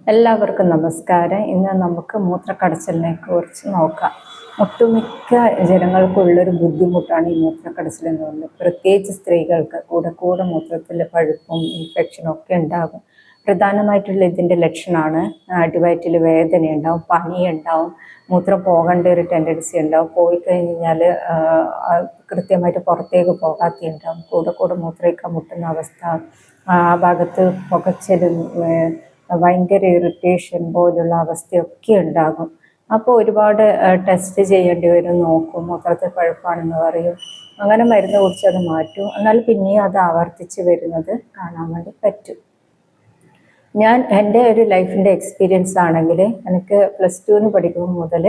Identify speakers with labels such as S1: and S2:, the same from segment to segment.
S1: എല്ലാവർക്കും നമസ്കാരം. ഇന്ന് നമുക്ക് മൂത്രക്കടച്ചിലിനെ കുറിച്ച് നോക്കാം. ഒട്ടുമിക്ക ജനങ്ങൾക്കുള്ളൊരു ബുദ്ധിമുട്ടാണ് ഈ മൂത്രക്കടച്ചിൽ എന്ന് പറയുന്നത്. പ്രത്യേകിച്ച് സ്ത്രീകൾക്ക് കൂടെ മൂത്രത്തിൽ പഴുപ്പും ഇൻഫെക്ഷനും ഒക്കെ ഉണ്ടാകും. പ്രധാനമായിട്ടുള്ള ഇതിൻ്റെ ലക്ഷണമാണ് അടിവയറ്റിൽ വേദനയുണ്ടാവും, പനിയുണ്ടാവും, മൂത്രം പോകേണ്ട ഒരു ടെൻഡൻസി ഉണ്ടാവും, പോയി കഴിഞ്ഞാൽ കൃത്യമായിട്ട് പുറത്തേക്ക് പോകാത്തയുണ്ടാവും, കൂടെ മൂത്രമൊഴിക്കാൻ മുട്ടുന്ന അവസ്ഥ, ആ ഭാഗത്ത് പുകച്ചിലും ഭയങ്കര ഇറിറ്റേഷൻ പോലുള്ള അവസ്ഥയൊക്കെ ഉണ്ടാകും. അപ്പോൾ ഒരുപാട് ടെസ്റ്റ് ചെയ്യേണ്ടി വരും, നോക്കും, മൂത്രത്തിൽ പഴുപ്പാണെന്ന് പറയും. അങ്ങനെ മരുന്ന് കുടിച്ച് അത് മാറ്റും. എന്നാൽ പിന്നെയും അത് ആവർത്തിച്ച് വരുന്നത് കാണാൻ വേണ്ടി പറ്റും. ഞാൻ എൻ്റെ ഒരു ലൈഫിൻ്റെ എക്സ്പീരിയൻസ് ആണെങ്കിൽ എനിക്ക് +2 പഠിക്കുമ്പോൾ മുതൽ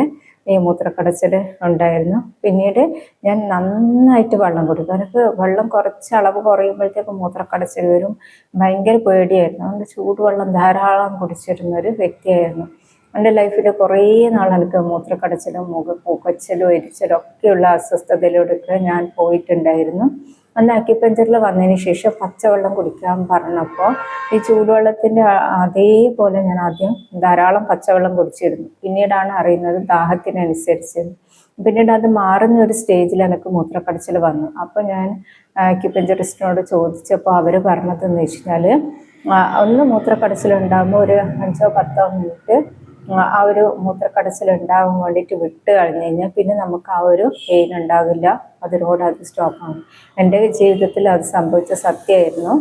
S1: ഈ മൂത്രക്കടച്ചിൽ ഉണ്ടായിരുന്നു. പിന്നീട് ഞാൻ നന്നായിട്ട് വെള്ളം കുടിക്കും. എനിക്ക് വെള്ളം കുറച്ച് അളവ് കുറയുമ്പോഴത്തേക്ക് മൂത്രക്കടച്ചിൽ വരും. ഭയങ്കര പേടിയായിരുന്നു. അതുകൊണ്ട് ചൂടുവെള്ളം ധാരാളം കുടിച്ചിരുന്നൊരു വ്യക്തിയായിരുന്നു. എൻ്റെ ലൈഫിൽ കുറേ നാൾ എനിക്ക് മൂത്രക്കടച്ചിലും പുകച്ചിലും എരിച്ചിലും ഒക്കെയുള്ള അസ്വസ്ഥതയിലൂടെയൊക്കെ ഞാൻ പോയിട്ടുണ്ടായിരുന്നു. അന്ന് അക്യുപഞ്ചറിൽ വന്നതിന് ശേഷം പച്ചവെള്ളം കുടിക്കാൻ പറഞ്ഞപ്പോൾ ഈ ചൂടുവെള്ളത്തിൻ്റെ അതേപോലെ ഞാൻ ആദ്യം ധാരാളം പച്ചവെള്ളം കുടിച്ചിരുന്നു. പിന്നീടാണ് അറിയുന്നത് ദാഹത്തിനനുസരിച്ച്. പിന്നീട് അത് മാറുന്ന ഒരു സ്റ്റേജിൽ എനിക്ക് മൂത്രക്കടച്ചിൽ വന്നു. അപ്പോൾ ഞാൻ അക്യുപഞ്ചറിസ്റ്റിനോട് ചോദിച്ചപ്പോൾ അവർ പറഞ്ഞതെന്ന് വെച്ചാൽ ഒന്ന് മൂത്രക്കടച്ചിലുണ്ടാകുമ്പോൾ ഒരു 5-10 മിനിറ്റ് ആ ഒരു മൂത്രക്കടച്ചിൽ ഉണ്ടാകാൻ വേണ്ടിയിട്ട് വിട്ട് കളഞ്ഞു കഴിഞ്ഞാൽ പിന്നെ നമുക്ക് ആ ഒരു പെയിൻ ഉണ്ടാകില്ല, അതിനോട് അത് സ്റ്റോപ്പാകും. എൻ്റെ ജീവിതത്തിൽ അത് സംഭവിച്ച സത്യമായിരുന്നു.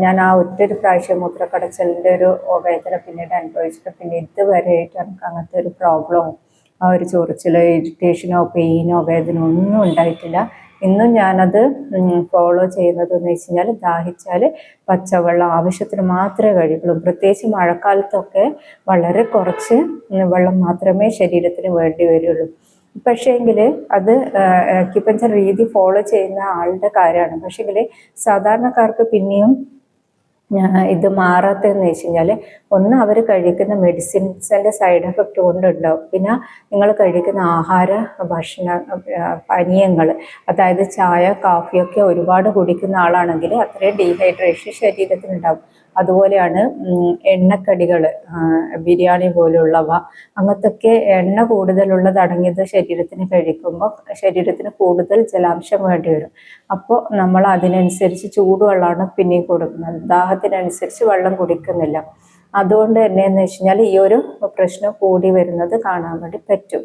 S1: ഞാൻ ആ ഒറ്റൊരു പ്രാവശ്യം മൂത്രക്കടച്ചിലിൻ്റെ ഒരു വേദന പിന്നീട് അനുഭവിച്ചിട്ട് പിന്നെ ഇതുവരെയായിട്ട് എനിക്ക് അങ്ങനത്തെ ഒരു പ്രോബ്ലമോ ആ ഒരു ചൊറിച്ചിലോ ഇറിറ്റേഷനോ പെയിനോ വേദന ഒന്നും ഉണ്ടായിട്ടില്ല. ഇന്നും ഞാനത് ഫോളോ ചെയ്യുന്നതെന്ന് വെച്ച് കഴിഞ്ഞാൽ ദാഹിച്ചാൽ പച്ചവെള്ളം ആവശ്യത്തിന് മാത്രമേ കഴിക്കുള്ളൂ. പ്രത്യേകിച്ച് മഴക്കാലത്തൊക്കെ വളരെ കുറച്ച് വെള്ളം മാത്രമേ ശരീരത്തിന് വേണ്ടി വരുള്ളൂ. പക്ഷേങ്കിൽ അത് അക്യുപഞ്ചർ രീതി ഫോളോ ചെയ്യുന്ന ആളുടെ കാര്യമാണ്. പക്ഷേങ്കിൽ സാധാരണക്കാർക്ക് പിന്നെയും ഇത് മാറാത്തതെന്ന് വെച്ച് കഴിഞ്ഞാൽ ഒന്ന് അവർ കഴിക്കുന്ന മെഡിസിൻസിൻ്റെ സൈഡ് എഫക്റ്റ് കൊണ്ടുണ്ടാവും. പിന്നെ നിങ്ങൾ കഴിക്കുന്ന ആഹാര ഭക്ഷണ പാനീയങ്ങൾ, അതായത് ചായ കാപ്പിയൊക്കെ ഒരുപാട് കുടിക്കുന്ന ആളാണെങ്കിൽ അത്രയും ഡീഹൈഡ്രേഷൻ ശരീരത്തിനുണ്ടാവും. അതുപോലെയാണ് എണ്ണക്കടികൾ, ബിരിയാണി പോലുള്ളവ, അങ്ങനത്തൊക്കെ എണ്ണ കൂടുതലുള്ളത് അടങ്ങിയത് ശരീരത്തിന് കഴിക്കുമ്പോൾ ശരീരത്തിന് കൂടുതൽ ജലാംശം വേണ്ടി വരും. അപ്പോൾ നമ്മൾ അതിനനുസരിച്ച് ചൂടുവെള്ളമാണ് പിന്നെയും കൊടുക്കുന്നത്. ദാഹത്തിനനുസരിച്ച് വെള്ളം കുടിക്കുന്നില്ല. അതുകൊണ്ട് തന്നെ എന്ന് വെച്ച് കഴിഞ്ഞാൽ ഈ ഒരു പ്രശ്നം കൂടി വരുന്നത് കാണാൻ വേണ്ടി പറ്റും.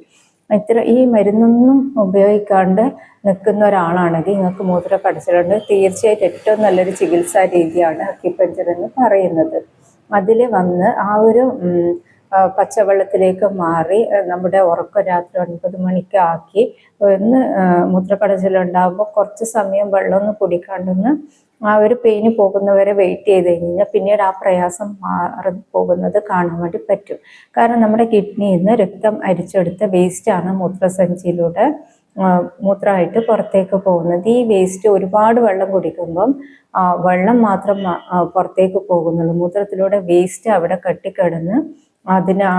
S1: ഈ മരുന്നൊന്നും ഉപയോഗിക്കാണ്ട് നിൽക്കുന്ന ഒരാളാണെങ്കിൽ നിങ്ങൾക്ക് മൂത്രക്കടച്ചിലുണ്ട്, തീർച്ചയായിട്ടും ഏറ്റവും നല്ലൊരു ചികിത്സാ രീതിയാണ് അക്യുപഞ്ചർ എന്ന് പറയുന്നത്. അതിൽ വന്ന് ആ ഒരു പച്ചവെള്ളത്തിലേക്ക് മാറി നമ്മുടെ ഉറക്കം രാത്രി 9 മണിക്ക് ആക്കി ഒന്ന് മൂത്രക്കടച്ചിലുണ്ടാകുമ്പോൾ കുറച്ച് സമയം വെള്ളമൊന്നും കുടിക്കാണ്ടൊന്ന് ആ ഒരു പെയിന് പോകുന്നവരെ വെയിറ്റ് ചെയ്ത് കഴിഞ്ഞാൽ പിന്നീട് ആ പ്രയാസം മാറി പോകുന്നത് കാണാൻ വേണ്ടി പറ്റും. കാരണം നമ്മുടെ കിഡ്നിയിൽ നിന്ന് രക്തം അരിച്ചെടുത്ത വേസ്റ്റാണ് മൂത്രസഞ്ചിയിലൂടെ മൂത്രമായിട്ട് പുറത്തേക്ക് പോകുന്നത്. ഈ വേസ്റ്റ് ഒരുപാട് വെള്ളം കുടിക്കുമ്പം വെള്ളം മാത്രം പുറത്തേക്ക് പോകുന്നുള്ളൂ. മൂത്രത്തിലൂടെ വേസ്റ്റ് അവിടെ കെട്ടിക്കിടന്ന്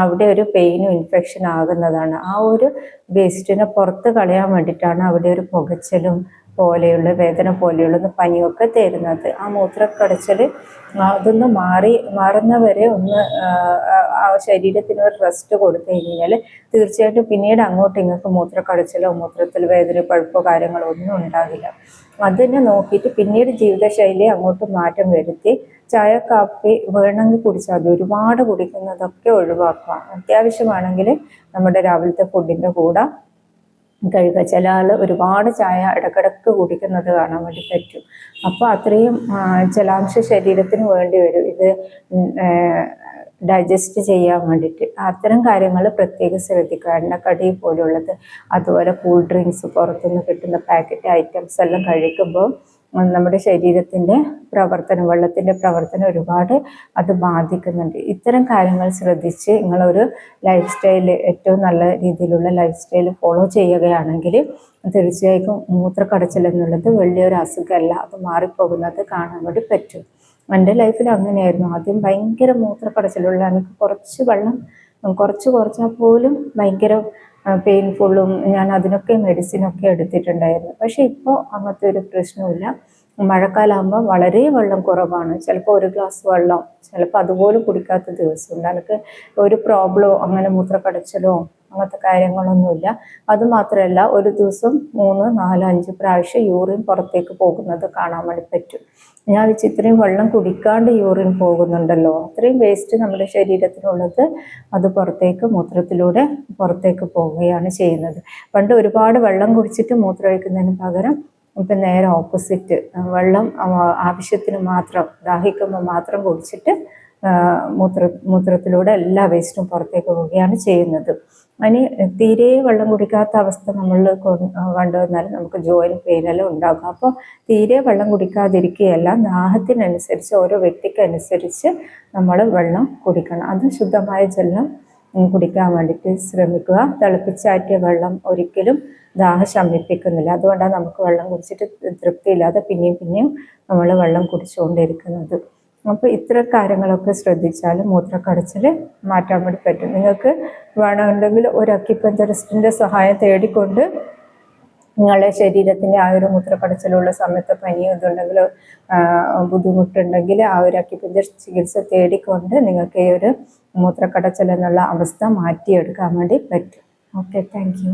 S1: അവിടെ ഒരു പെയിനും ഇൻഫെക്ഷൻ ആകുന്നതാണ്. ആ ഒരു വേസ്റ്റിനെ പുറത്ത് കളയാൻ വേണ്ടിയിട്ടാണ് അവിടെ ഒരു പുകച്ചിലും പോലെയുള്ള വേദന പോലെയുള്ള പനിയൊക്കെ തരുന്നത്. ആ മൂത്രക്കടച്ചിൽ അതൊന്ന് മാറുന്നവരെ ഒന്ന് ആ ശരീരത്തിന് ഒരു റെസ്റ്റ് കൊടുത്തു കഴിഞ്ഞാൽ തീർച്ചയായിട്ടും പിന്നീട് അങ്ങോട്ട് ഇങ്ങോട്ട് മൂത്രക്കടച്ചിലോ മൂത്രത്തിൽ വേദന പഴുപ്പോ കാര്യങ്ങളോ ഒന്നും ഉണ്ടാകില്ല. അതിനെ നോക്കിയിട്ട് പിന്നീട് ജീവിതശൈലി അങ്ങോട്ട് മാറ്റം വരുത്തി ചായ കാപ്പി വേണമെങ്കിൽ കുടിച്ചാൽ മതി. ഒരുപാട് കുടിക്കുന്നതൊക്കെ ഒഴിവാക്കുക. അത്യാവശ്യമാണെങ്കിൽ നമ്മുടെ രാവിലത്തെ ഫുഡിൻ്റെ കൂടെ കഴിക്കുക. ചില ആൾ ഒരുപാട് ചായ ഇടക്കിടക്ക് കുടിക്കുന്നത് കാണാൻ വേണ്ടി പറ്റും. അപ്പോൾ അത്രയും ജലാംശം ശരീരത്തിന് വേണ്ടി വരും ഇത് ഡൈജസ്റ്റ് ചെയ്യാൻ വേണ്ടിയിട്ട്. അത്തരം കാര്യങ്ങൾ പ്രത്യേകം ശ്രദ്ധിക്കുക. എണ്ണക്കടി പോലുള്ളത്, അതുപോലെ കൂൾ ഡ്രിങ്ക്സ്, പുറത്തുനിന്ന് കിട്ടുന്ന പാക്കറ്റ് ഐറ്റംസ് എല്ലാം കഴിക്കുമ്പോൾ നമ്മുടെ ശരീരത്തിൻ്റെ പ്രവർത്തനം, വെള്ളത്തിൻ്റെ പ്രവർത്തനം ഒരുപാട് അത് ബാധിക്കുന്നുണ്ട്. ഇത്തരം കാര്യങ്ങൾ ശ്രദ്ധിച്ച് നിങ്ങളൊരു ലൈഫ് സ്റ്റൈൽ, ഏറ്റവും നല്ല രീതിയിലുള്ള ലൈഫ് സ്റ്റൈൽ ഫോളോ ചെയ്യുകയാണെങ്കിൽ തീർച്ചയായിട്ടും മൂത്രക്കടച്ചിൽ എന്നുള്ളത് വലിയൊരു അസുഖമല്ല, അത് മാറിപ്പോകുന്നത് കാണാൻ വേണ്ടി പറ്റും. എൻ്റെ ലൈഫിൽ അങ്ങനെയായിരുന്നു. ആദ്യം ഭയങ്കര മൂത്രക്കടച്ചിലുള്ള എനിക്ക് കുറച്ച് വെള്ളം കുറച്ചാൽ പോലും ഭയങ്കര പെയിൻഫുള്ളും, ഞാൻ അതിനൊക്കെ മെഡിസിനൊക്കെ എടുത്തിട്ടുണ്ടായിരുന്നു. പക്ഷെ ഇപ്പോൾ അങ്ങനത്തെ ഒരു പ്രശ്നമില്ല. മഴക്കാലമാകുമ്പോൾ വളരെ വെള്ളം കുറവാണ്. ചിലപ്പോൾ ഒരു ഗ്ലാസ് വെള്ളം, ചിലപ്പോൾ അതുപോലും കുടിക്കാത്ത ദിവസമുണ്ട്. എനിക്ക് ഒരു പ്രോബ്ലമോ അങ്ങനെ മൂത്രക്കടച്ചിലോ അങ്ങനത്തെ കാര്യങ്ങളൊന്നുമില്ല. അതുമാത്രമല്ല, ഒരു ദിവസം 3, 4, 5 പ്രാവശ്യം യൂറിൻ പുറത്തേക്ക് പോകുന്നത് കാണാൻ വേണ്ടി പറ്റും. ഞാൻ വെച്ച് ഇത്രയും വെള്ളം കുടിക്കാണ്ട് യൂറിൻ പോകുന്നുണ്ടല്ലോ, അത്രയും വേസ്റ്റ് നമ്മുടെ ശരീരത്തിനുള്ളത് അത് മൂത്രത്തിലൂടെ പുറത്തേക്ക് പോവുകയാണ് ചെയ്യുന്നത്. പണ്ട് ഒരുപാട് വെള്ളം കുടിച്ചിട്ട് മൂത്രമൊഴിക്കുന്നതിന് പകരം ഇപ്പം നേരെ ഓപ്പോസിറ്റ്, വെള്ളം ആവശ്യത്തിന് മാത്രം, ദാഹിക്കുമ്പോൾ മാത്രം കുടിച്ചിട്ട് മൂത്രത്തിലൂടെ എല്ലാ വേസ്റ്റും പുറത്തേക്ക് പോവുകയാണ് ചെയ്യുന്നത്. അതിന് തീരെ വെള്ളം കുടിക്കാത്ത അവസ്ഥ നമ്മൾ കണ്ടുവന്നാൽ നമുക്ക് ജോയിൻറ്റ് പെയിനെല്ലാം ഉണ്ടാകും. അപ്പോൾ തീരെ വെള്ളം കുടിക്കാതിരിക്കുകയല്ല, ദാഹത്തിനനുസരിച്ച് ഓരോ വ്യക്തിക്കനുസരിച്ച് നമ്മൾ വെള്ളം കുടിക്കണം. അത് ശുദ്ധമായ ജലം കുടിക്കാൻ വേണ്ടിയിട്ട് ശ്രമിക്കുക. തിളപ്പിച്ചാറ്റിയ വെള്ളം ഒരിക്കലും ദാഹം ശമിപ്പിക്കുന്നില്ല. അതുകൊണ്ടാണ് നമുക്ക് വെള്ളം കുടിച്ചിട്ട് തൃപ്തിയില്ലാതെ പിന്നെയും നമ്മൾ വെള്ളം കുടിച്ചുകൊണ്ടിരിക്കുന്നത്. അപ്പോൾ ഇത്തരം കാര്യങ്ങളൊക്കെ ശ്രദ്ധിച്ചാൽ മൂത്രക്കടച്ചിൽ മാറ്റാൻ വേണ്ടി പറ്റും. നിങ്ങൾക്ക് വേണമെങ്കിൽ ഒരു അക്യുപഞ്ചറിസ്റ്റിൻ്റെ സഹായം തേടിക്കൊണ്ട് നിങ്ങളുടെ ശരീരത്തിൻ്റെ ആ ഒരു മൂത്രക്കടച്ചിലുള്ള സമയത്ത് പനിയോ ഇതുണ്ടെങ്കിൽ ബുദ്ധിമുട്ടുണ്ടെങ്കിൽ ആ ഒരു അക്യുപഞ്ചർ ചികിത്സ തേടിക്കൊണ്ട് നിങ്ങൾക്ക് ഈ ഒരു മൂത്രക്കടച്ചിൽ എന്നുള്ള അവസ്ഥ മാറ്റിയെടുക്കാൻ വേണ്ടി പറ്റും. Okay, thank you.